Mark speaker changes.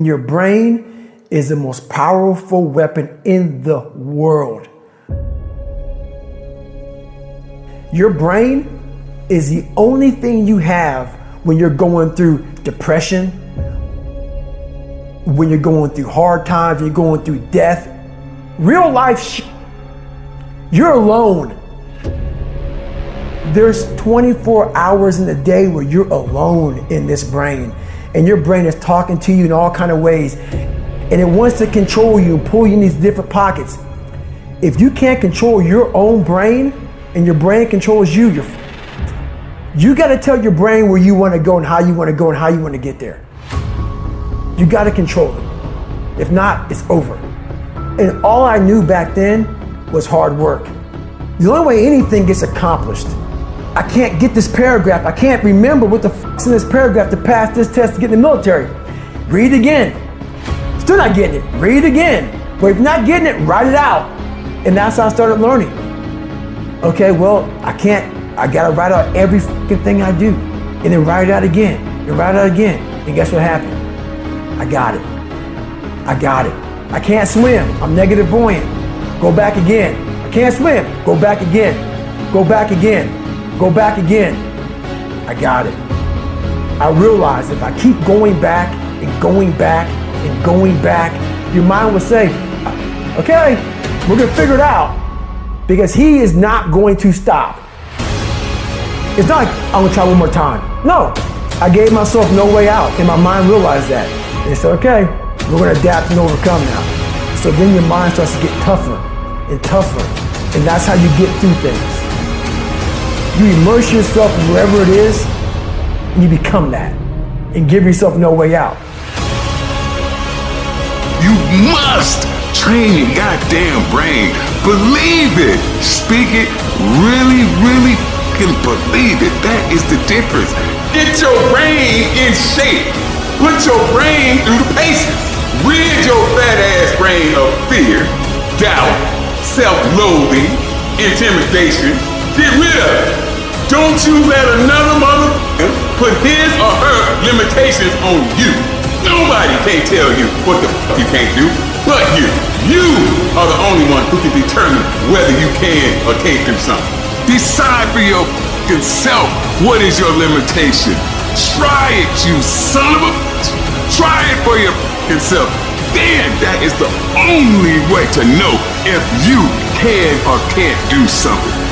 Speaker 1: Your brain is the most powerful weapon in the world. Your brain is the only thing you have when you're going through depression, when you're going through hard times, you're going through death. Real life, you're alone. There's 24 hours in a day where you're alone in this brain. And your brain is talking to you in all kinds of ways. And it wants to control you and pull you in these different pockets. If you can't control your own brain and your brain controls you, you got to tell your brain where you want to go and how you want to go and how you want to get there. You got to control it. If not, it's over. And all I knew back then was hard work. The only way anything gets accomplished, I can't get this paragraph. I can't remember what the f***'s in this paragraph to pass this test to get in the military. Read it again. Still not getting it. Read it again. But if you're not getting it, write it out. And that's how I started learning. Okay, well, I gotta write out every f***ing thing I do. And then write it out again. And write it out again. And guess what happened? I got it. I got it. I can't swim. I'm negative buoyant. Go back again. I can't swim. Go back again. Go back again. Go back again. I got it. I realized if I keep going back and going back and going back, your mind will say, okay, we're gonna figure it out. Because he is not going to stop. It's not like I'm gonna try one more time. No, I gave myself no way out and my mind realized that. And it said, okay, we're gonna adapt and overcome now. So then your mind starts to get tougher and tougher. And that's how you get through things. You immerse yourself in wherever it is, and you become that, and give yourself no way out.
Speaker 2: You must train your goddamn brain. Believe it. Speak it. Really, really fucking believe it. That is the difference. Get your brain in shape. Put your brain through the paces. Rid your fat ass brain of fear, doubt, self-loathing, intimidation. Get rid of it. Don't you let another motherfucker put his or her limitations on you. Nobody can tell you what the fuck you can't do but you. You are the only one who can determine whether you can or can't do something. Decide for your fucking self what is your limitation. Try it, you son of a bitch. Try it for your fucking self. Then that is the only way to know if you can or can't do something.